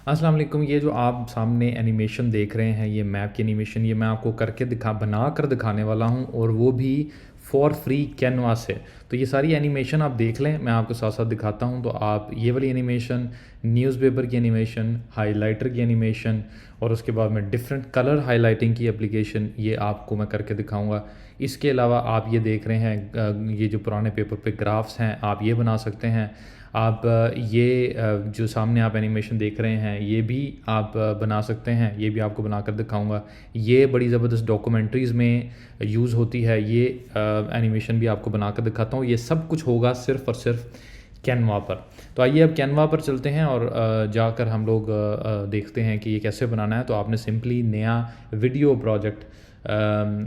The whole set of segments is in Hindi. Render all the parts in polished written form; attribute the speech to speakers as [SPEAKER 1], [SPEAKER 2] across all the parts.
[SPEAKER 1] अस्सलाम वालेकुम। ये जो आप सामने एनिमेशन देख रहे हैं, ये मैप की एनिमेशन, ये मैं आपको करके बना कर दिखाने वाला हूँ, और वो भी फ़ॉर फ्री कैनवा से। तो ये सारी एनिमेशन आप देख लें, मैं आपको साथ साथ दिखाता हूँ। तो आप ये वाली एनिमेशन, न्यूज़पेपर की एनिमेशन, हाइलाइटर की एनिमेशन, और उसके बाद में डिफरेंट कलर हाइलाइटिंग की एप्लीकेशन, ये आपको मैं करके दिखाऊँगा। इसके अलावा आप ये देख रहे हैं, ये जो पुराने पेपर पे ग्राफ्स हैं, आप ये बना सकते हैं। आप जो सामने आप एनिमेशन देख रहे हैं, ये भी आप बना सकते हैं, ये भी आपको बनाकर दिखाऊंगा। ये बड़ी ज़बरदस्त डॉक्यूमेंट्रीज़ में यूज़ होती है। ये एनिमेशन भी आपको बनाकर दिखाता हूँ। ये सब कुछ होगा सिर्फ़ और सिर्फ कैनवा पर। तो आइए अब कैनवा पर चलते हैं और जाकर हम लोग देखते हैं कि ये कैसे बनाना है। तो आपने सिंपली नया वीडियो प्रोजेक्ट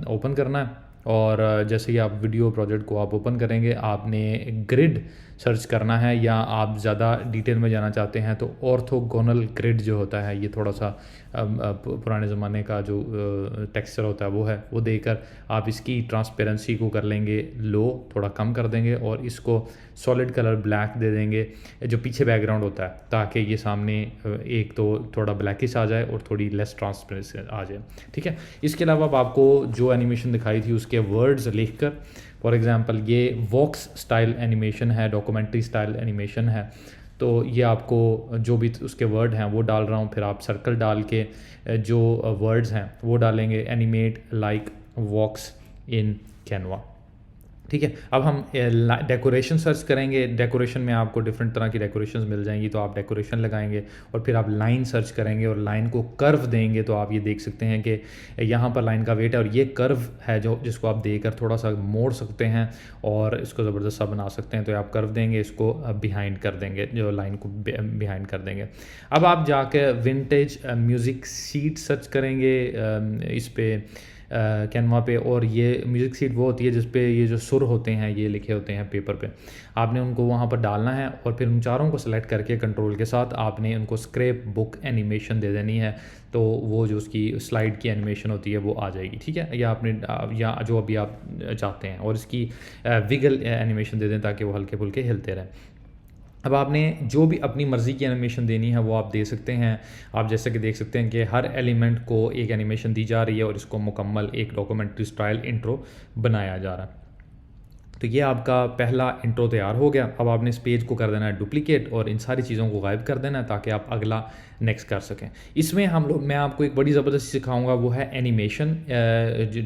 [SPEAKER 1] ओपन करना है, और जैसे ही आप वीडियो प्रोजेक्ट को आप ओपन करेंगे, आपने ग्रिड सर्च करना है, या आप ज़्यादा डिटेल में जाना चाहते हैं तो ऑर्थोगोनल ग्रिड जो होता है, ये थोड़ा सा पुराने ज़माने का जो टेक्सचर होता है वो देकर आप इसकी ट्रांसपेरेंसी को कर लेंगे लो, थोड़ा कम कर देंगे, और इसको सॉलिड कलर ब्लैक दे देंगे जो पीछे बैकग्राउंड होता है, ताकि ये सामने एक तो थोड़ा ब्लैकिश आ जाए और थोड़ी लेस ट्रांसपेरेंसी आ जाए। ठीक है। इसके अलावा अब आपको जो एनिमेशन दिखाई थी उसके वर्ड्स लिखकर, फॉर एग्जांपल ये वॉक्स स्टाइल एनिमेशन है, डॉक्यूमेंट्री स्टाइल एनिमेशन है, तो ये आपको जो भी उसके वर्ड हैं वो डाल रहा हूँ। फिर आप सर्कल डाल के जो वर्ड्स हैं वो डालेंगे, animate like walks in Canva. ठीक है। अब हम डेकोरेशन सर्च करेंगे। डेकोरेशन में आपको डिफरेंट तरह की डेकोरेशंस मिल जाएंगी, तो आप डेकोरेशन लगाएंगे, और फिर आप लाइन सर्च करेंगे और लाइन को कर्व देंगे। तो आप ये देख सकते हैं कि यहाँ पर लाइन का वेट है, और ये कर्व है जो जिसको आप देकर थोड़ा सा मोड़ सकते हैं और इसको ज़बरदस्त सा बना सकते हैं। तो आप कर्व देंगे, इसको बिहाइंड कर देंगे, जो लाइन को बिहाइंड कर देंगे। अब आप जाके विंटेज म्यूज़िक सीट सर्च करेंगे इस पर कैनवा पे, और ये म्यूज़िक सीट वो होती है जिस पे ये जो सुर होते हैं ये लिखे होते हैं पेपर पे। आपने उनको वहाँ पर डालना है, और फिर उन चारों को सेलेक्ट करके कंट्रोल के साथ आपने उनको स्क्रैप बुक एनिमेशन दे देनी है। तो वो जो उसकी स्लाइड की एनिमेशन होती है वो आ जाएगी। ठीक है। या आपने या जो अभी आप चाहते हैं, और इसकी विगल एनिमेशन दे दें ताकि वो हल्के फुल्के हिलते रहें। अब आपने जो भी अपनी मर्ज़ी की एनिमेशन देनी है वो आप दे सकते हैं। आप जैसे कि देख सकते हैं कि हर एलिमेंट को एक एनिमेशन दी जा रही है, और इसको मुकम्मल एक डॉक्यूमेंट्री स्टाइल इंट्रो बनाया जा रहा है। तो ये आपका पहला इंट्रो तैयार हो गया। अब आपने इस पेज को कर देना है डुप्लीकेट, और इन सारी चीज़ों को गायब कर देना है ताकि आप अगला नेक्स्ट कर सकें। इसमें मैं आपको एक बड़ी ज़बरदस्त सिखाऊंगा, वो है एनिमेशन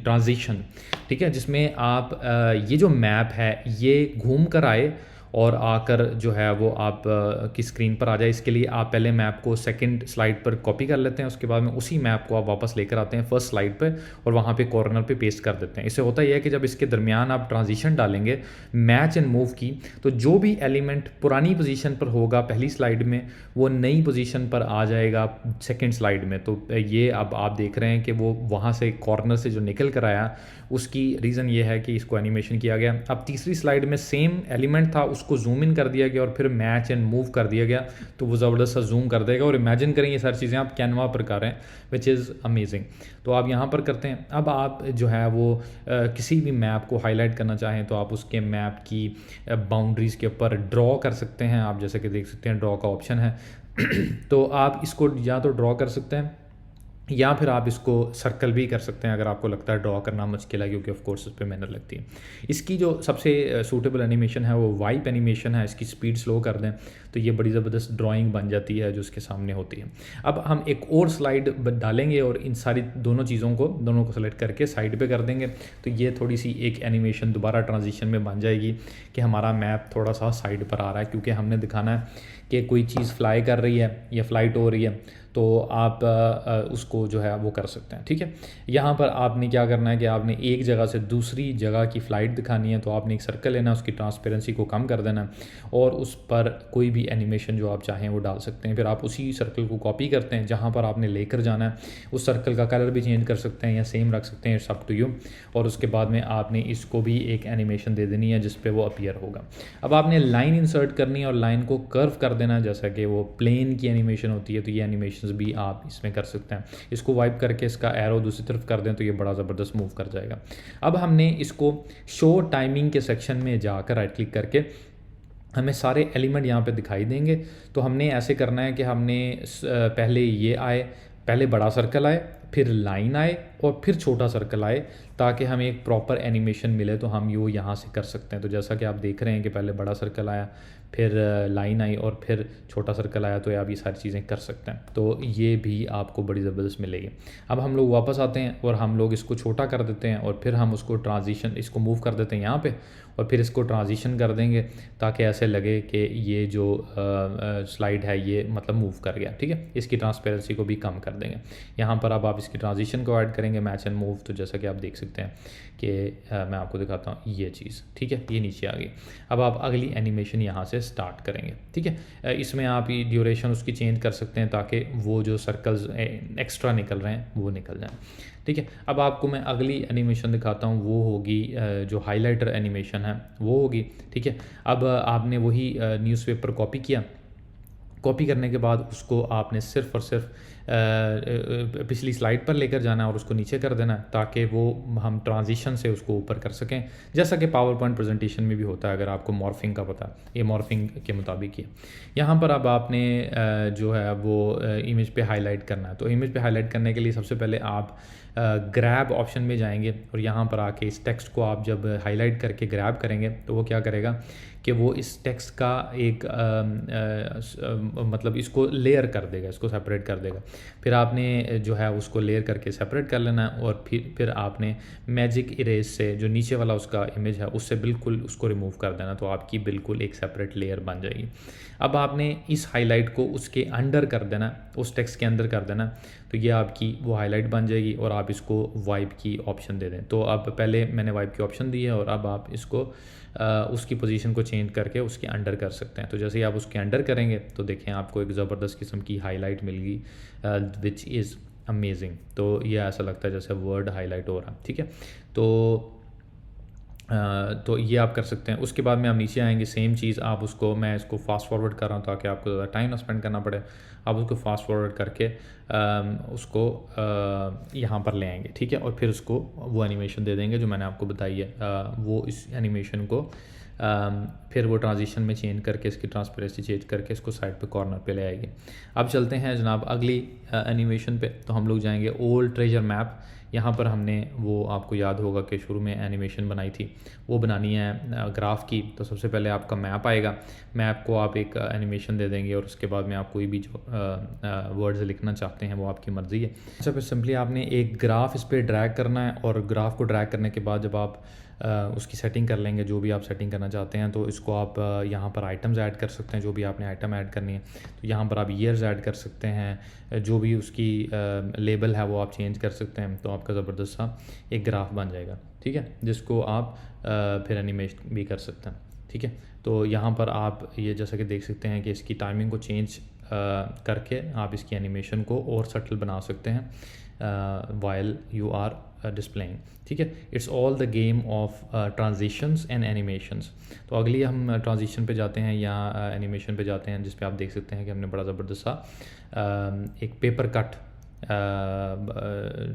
[SPEAKER 1] ट्रांजिशन। ठीक है। जिसमें आप ये जो मैप है ये घूम कर आए और आकर जो है वो आप की स्क्रीन पर आ जाए। इसके लिए आप पहले मैप को सेकंड स्लाइड पर कॉपी कर लेते हैं, उसके बाद में उसी मैप को आप वापस लेकर आते हैं फर्स्ट स्लाइड पे, और वहाँ पे कॉर्नर पे पेस्ट कर देते हैं। इससे होता यह है कि जब इसके दरमियान आप ट्रांजिशन डालेंगे मैच एंड मूव की, तो जो भी एलिमेंट पुरानी पोजीशन पर होगा पहली स्लाइड में, वो नई पोजीशन पर आ जाएगा सेकंड स्लाइड में। तो ये अब आप देख रहे हैं कि वो वहाँ से कॉर्नर से जो निकल कर आया, उसकी रीज़न ये है कि इसको एनिमेशन किया गया। अब तीसरी स्लाइड में सेम एलिमेंट था, उसको जूम इन कर दिया गया और फिर मैच एंड मूव कर दिया गया, तो वो ज़बरदस्त सा जूम कर देगा। और इमेजिन करें ये सारी चीज़ें आप कैनवा पर कर रहे हैं, विच इज़ अमेजिंग। तो आप यहाँ पर करते हैं। अब आप जो है वो किसी भी मैप को हाईलाइट करना चाहें तो आप उसके मैप की बाउंड्रीज़ के ऊपर ड्रॉ कर सकते हैं। आप जैसे कि देख सकते हैं ड्रॉ का ऑप्शन है तो आप इसको या तो ड्रॉ कर सकते हैं, या फिर आप इसको सर्कल भी कर सकते हैं अगर आपको लगता है ड्रॉ करना मुश्किल है, क्योंकि ऑफ कोर्स उस पर मेहनत लगती है। इसकी जो सबसे सूटेबल एनिमेशन है वो वाइप एनिमेशन है। इसकी स्पीड स्लो कर दें तो ये बड़ी ज़बरदस्त ड्राइंग बन जाती है जो उसके सामने होती है। अब हम एक और स्लाइड डालेंगे और इन सारी दोनों को सेलेक्ट करके साइड पे कर देंगे, तो ये थोड़ी सी एक एनिमेशन दोबारा ट्रांजिशन में बन जाएगी कि हमारा मैप थोड़ा सा साइड पर आ रहा है, क्योंकि हमने दिखाना है कि कोई चीज़ फ्लाई कर रही है या फ्लाइट हो रही है, तो आप उसको जो है वो कर सकते हैं। ठीक है। यहाँ पर आपने क्या करना है कि आपने एक जगह से दूसरी जगह की फ़्लाइट दिखानी है, तो आपने एक सर्कल लेना है, उसकी ट्रांसपेरेंसी को कम कर देना है, और उस पर कोई भी एनिमेशन जो आप चाहें वो डाल सकते हैं। फिर आप उसी सर्कल को कॉपी करते हैं जहाँ पर आपने लेकर जाना है, उस सर्कल का कलर भी चेंज कर सकते हैं या सेम रख सकते हैं, इट्स अप टू यू। और उसके बाद में आपने इसको भी एक एनिमेशन दे देनी है जिस पे वो अपीयर होगा। अब आपने लाइन इंसर्ट करनी है और लाइन को कर्व कर देना है, जैसा कि वो प्लेन की एनिमेशन होती है, तो ये एनिमेशन भी आप इसमें कर सकते हैं। इसको वाइप करके इसका एरो दूसरी तरफ कर दें तो ये बड़ा ज़बरदस्त मूव कर जाएगा। अब हमने इसको शो टाइमिंग के सेक्शन में जाकर राइट क्लिक करके हमें सारे एलिमेंट यहाँ पे दिखाई देंगे। तो हमने ऐसे करना है कि हमने पहले ये आए, पहले बड़ा सर्कल आए, फिर लाइन आए और फिर छोटा सर्कल आए, ताकि हमें एक प्रॉपर एनिमेशन मिले। तो हम यो यहाँ से कर सकते हैं। तो जैसा कि आप देख रहे हैं कि पहले बड़ा सर्कल आया, फिर लाइन आई और फिर छोटा सर्कल आया, तो आप ये सारी चीज़ें कर सकते हैं। तो ये भी आपको बड़ी ज़बरदस्त मिलेगी। अब हम लोग वापस आते हैं और हम लोग इसको छोटा कर देते हैं और फिर हम उसको ट्रांजिशन, इसको मूव कर देते हैं यहाँ पे, और फिर इसको ट्रांजिशन कर देंगे ताकि ऐसे लगे कि ये जो स्लाइड है ये मतलब मूव कर गया। ठीक है, इसकी ट्रांसपेरेंसी को भी कम कर देंगे। यहाँ पर अब आप इसकी ट्रांजिशन को ऐड करेंगे, मैच एंड मूव। तो जैसा कि आप देख सकते हैं कि मैं आपको दिखाता हूँ ये चीज़। ठीक है, ये नीचे आ गई। अब आप अगली एनिमेशन यहाँ से स्टार्ट करेंगे। ठीक है, इसमें आप ये ड्यूरेशन उसकी चेंज कर सकते हैं ताकि वो जो सर्कल्स एक्स्ट्रा निकल रहे हैं वो निकल जाएँ। ठीक है, अब आपको मैं अगली एनिमेशन दिखाता हूँ, वो होगी जो हाइलाइटर एनिमेशन है वो होगी। ठीक है, अब आपने वही न्यूज़पेपर कॉपी किया, कॉपी करने के बाद उसको आपने सिर्फ़ और सिर्फ पिछली स्लाइड पर लेकर जाना है और उसको नीचे कर देना है, ताकि वो हम ट्रांजिशन से उसको ऊपर कर सकें, जैसा कि पावर पॉइंट प्रेजेंटेशन में भी होता है। अगर आपको मॉर्फिंग का पता है, ये मॉर्फिंग के मुताबिक ही यहाँ पर अब आपने जो है वो इमेज पे हाईलाइट करना है। तो इमेज पे हाईलाइट करने के लिए सबसे पहले आप ग्रैब ऑप्शन में जाएंगे और यहाँ पर आके इस टेक्स्ट को आप जब हाईलाइट करके ग्रैब करेंगे तो वो क्या करेगा कि वो इस टेक्स्ट का एक मतलब इसको लेयर कर देगा, इसको सेपरेट कर देगा। फिर आपने जो है उसको लेयर करके सेपरेट कर लेना है और फिर आपने मैजिक इरेज से जो नीचे वाला उसका इमेज है उससे बिल्कुल उसको रिमूव कर देना। तो आपकी बिल्कुल एक सेपरेट लेयर बन जाएगी। अब आपने इस हाईलाइट को उसके अंडर कर देना, उस टेक्स्ट के अंदर कर देना। तो ये आपकी वो हाईलाइट बन जाएगी और आप इसको वाइप की ऑप्शन दे दें। तो अब पहले मैंने वाइप की ऑप्शन दी है और अब आप इसको उसकी पोजीशन को चेंज करके उसके अंडर कर सकते हैं। तो जैसे ही आप उसके अंडर करेंगे तो देखें आपको एक ज़बरदस्त किस्म की हाईलाइट मिल गई, विच इज़ अमेजिंग। तो ये ऐसा लगता है जैसे वर्ड हाईलाइट हो रहा। ठीक है, तो ये आप कर सकते हैं। उसके बाद में आप नीचे आएंगे, सेम चीज़ आप उसको, मैं इसको फास्ट फॉरवर्ड कर रहा हूँ ताकि आपको ज़्यादा टाइम ना स्पेंड करना पड़े। आप उसको फास्ट फॉरवर्ड करके उसको यहाँ पर ले आएंगे। ठीक है, और फिर उसको वो एनिमेशन दे देंगे जो मैंने आपको बताई है। वो इस एनिमेशन को फिर वो ट्रांजिशन में चेंज करके इसकी ट्रांसपेरेंसी चेंज करके इसको साइड पे कॉर्नर पे ले आएगी। अब चलते हैं जनाब अगली एनिमेशन पे। तो हम लोग जाएंगे ओल्ड ट्रेजर मैप। यहाँ पर हमने वो, आपको याद होगा कि शुरू में एनिमेशन बनाई थी, वो बनानी है ग्राफ की। तो सबसे पहले आपका मैप आएगा, मैप को आप एक एनिमेशन दे देंगे और उसके बाद में आप कोई भी जो वर्ड्स लिखना चाहते हैं वो आपकी मर्ज़ी है। अच्छा, फिर सिंपली आपने एक ग्राफ इस पर ड्रैग करना है और ग्राफ को ड्रैग करने के बाद जब आप उसकी सेटिंग कर लेंगे, जो भी आप सेटिंग करना चाहते हैं, तो इसको आप यहाँ पर आइटम्स ऐड कर सकते हैं, जो भी आपने आइटम ऐड करनी है। तो यहाँ पर आप ईयर्स ऐड कर सकते हैं, जो भी उसकी लेबल है वो आप चेंज कर सकते हैं। तो आपका ज़बरदस्त सा एक ग्राफ बन जाएगा। ठीक है, जिसको आप फिर एनिमेट भी कर सकते हैं। ठीक है, तो यहाँ पर आप ये जैसा कि देख सकते हैं कि इसकी टाइमिंग को चेंज करके आप इसकी एनिमेशन को और सटल बना सकते हैं वाइल यू आर डिस्प्लेइंग। ठीक है, it's all the game of transitions and animations. तो अगली हम ट्रांजिशन पे जाते हैं या एनिमेशन पे जाते हैं, जिस पे आप देख सकते हैं कि हमने बड़ा ज़बरदस्त सा एक पेपर कट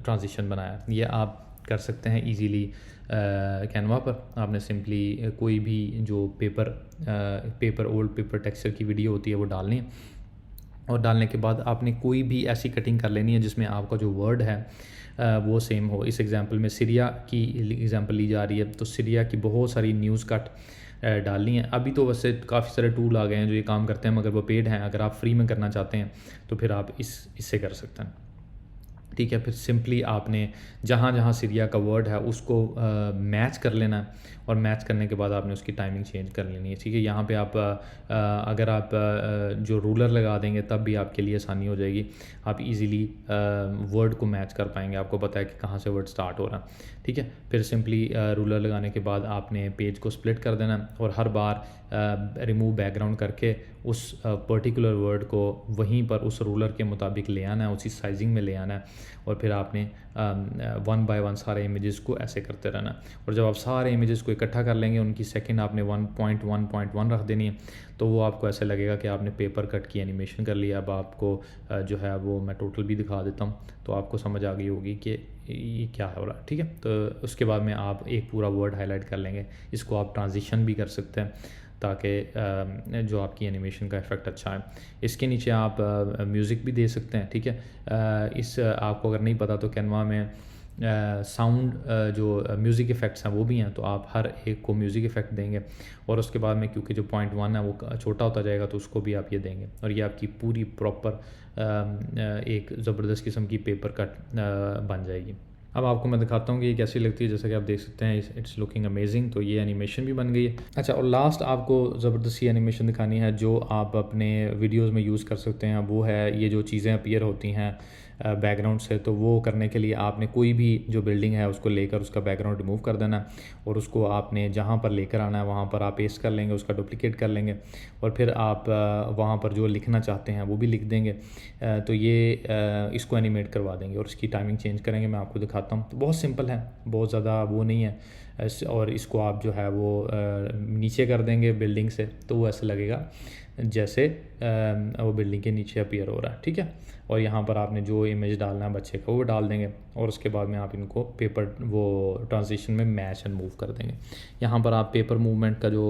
[SPEAKER 1] ट्रांजिशन बनाया। ये आप कर सकते हैं इजीली कैनवा पर। आपने सिंपली कोई भी जो ओल्ड पेपर टेक्सचर की वीडियो होती है वो डालनी है और डालने के बाद आपने कोई भी ऐसी कटिंग कर लेनी है जिसमें आपका जो वर्ड है वो सेम हो। इस एग्जांपल में सीरिया की एग्जांपल ली जा रही है, तो सीरिया की बहुत सारी न्यूज़ कट डालनी है। अभी तो वैसे काफ़ी सारे टूल आ गए हैं जो ये काम करते हैं, मगर वो पेड हैं। अगर आप फ्री में करना चाहते हैं तो फिर आप इससे कर सकते हैं। ठीक है, फिर सिंपली आपने जहाँ जहाँ सीरिया का वर्ड है उसको मैच कर लेना है और मैच करने के बाद आपने उसकी टाइमिंग चेंज कर लेनी है। ठीक है, यहाँ पे आप अगर आप जो रूलर लगा देंगे तब भी आपके लिए आसानी हो जाएगी। आप इजीली वर्ड को मैच कर पाएंगे, आपको पता है कि कहाँ से वर्ड स्टार्ट हो रहा है। ठीक है, फिर सिंपली रूलर लगाने के बाद आपने पेज को स्प्लिट कर देना और हर बार रिमूव बैकग्राउंड करके उस पर्टिकुलर वर्ड को वहीं पर उस रूलर के मुताबिक ले आना है, उसी साइजिंग में ले आना है और फिर आपने 1 बाय 1 सारे इमेजेस को ऐसे करते रहना है। और जब आप सारे इमेजेस को इकट्ठा कर लेंगे, उनकी सेकंड आपने 1.1.1 रख देनी है, तो वो आपको ऐसे लगेगा कि आपने पेपर कट की एनिमेशन कर लिया। अब आपको जो है वो मैं टोटल भी दिखा देता हूँ तो आपको समझ आ गई होगी कि ये क्या हो रहा है। ठीक है, तो उसके बाद में आप एक पूरा वर्ड हाईलाइट कर लेंगे। इसको आप ट्रांजिशन भी कर सकते हैं ताकि जो आपकी एनिमेशन का इफ़ेक्ट अच्छा है। इसके नीचे आप म्यूज़िक भी दे सकते हैं, ठीक है। इस आपको अगर नहीं पता तो कैनवा में साउंड जो म्यूज़िक इफ़ेक्ट्स हैं वो भी हैं, तो आप हर एक को म्यूज़िक इफ़ेक्ट देंगे और उसके बाद में क्योंकि जो पॉइंट 1 है वो छोटा होता जाएगा तो उसको भी आप ये देंगे और ये आपकी पूरी प्रॉपर एक ज़बरदस्त किस्म की पेपर कट बन जाएगी। अब आपको मैं दिखाता हूँ कि ये कैसी लगती है। जैसा कि आप देख सकते हैं इट्स लुकिंग अमेजिंग। तो ये एनिमेशन भी बन गई है। अच्छा, और लास्ट आपको ज़बरदस्त सी एनिमेशन दिखानी है जो आप अपने वीडियोस में यूज़ कर सकते हैं। वो है ये जो चीज़ें अपीयर होती हैं बैकग्राउंड से, तो वो करने के लिए आपने कोई भी जो बिल्डिंग है उसको लेकर उसका बैकग्राउंड रिमूव कर देना है और उसको आपने जहाँ पर लेकर आना है वहाँ पर आप पेस्ट कर लेंगे, उसका डुप्लिकेट कर लेंगे और फिर आप वहाँ पर जो लिखना चाहते हैं वो भी लिख देंगे। तो ये इसको एनिमेट करवा देंगे और इसकी टाइमिंग चेंज करेंगे। मैं आपको दिखाता हूँ। तो बहुत सिंपल है, बहुत ज़्यादा वो नहीं है। और इसको आप जो है वो नीचे कर देंगे बिल्डिंग से, तो वो ऐसे लगेगा जैसे वो बिल्डिंग के नीचे अपीयर हो रहा है, ठीक है। और यहाँ पर आपने जो इमेज डालना है बच्चे का वो डाल देंगे और उसके बाद में आप इनको पेपर वो ट्रांजिशन में मैच एंड मूव कर देंगे। यहाँ पर आप पेपर मूवमेंट का जो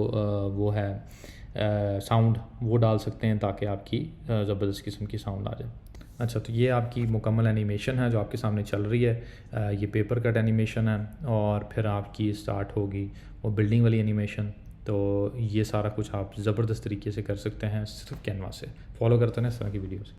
[SPEAKER 1] वो है साउंड वो डाल सकते हैं ताकि आपकी ज़बरदस्त किस्म की साउंड आ जाए। अच्छा, तो ये आपकी मुकम्मल एनिमेशन है जो आपके सामने चल रही है। ये पेपर कट एनिमेशन है और फिर आपकी स्टार्ट होगी वो बिल्डिंग वाली एनिमेशन। तो ये सारा कुछ आप ज़बरदस्त तरीके से कर सकते हैं सिर्फ कैनवा से। फॉलो करते हैं इस तरह की वीडियोस।